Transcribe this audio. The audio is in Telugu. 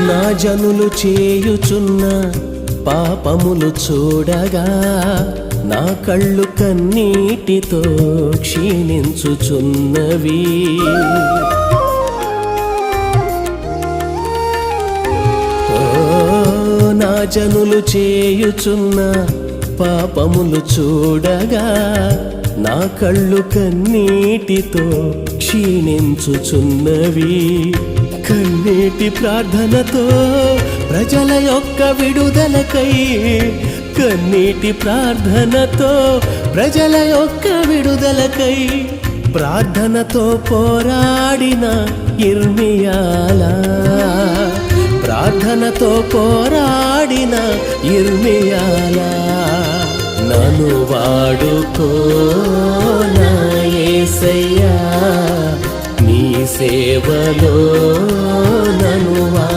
నా జనులు చేయుచున్న పాపములు చూడగా నా కళ్ళు కన్నీటితో క్షీణించుచున్నవి. నా జనులు చేయుచున్న పాపములు చూడగా నా కళ్ళు కన్నీటితో క్షీణించుచున్నవి. కన్నీటి ప్రార్థనతో ప్రజల యొక్క విడుదలకై, కన్నీటి ప్రార్థనతో ప్రజల యొక్క విడుదలకై ప్రార్థనతో పోరాడిన యిర్మీయాలా, ప్రార్థనతో పోరాడిన యిర్మీయాలా, నన్ను వాడుకో నా యేసయ్యా, నీ సేవలో నన్ను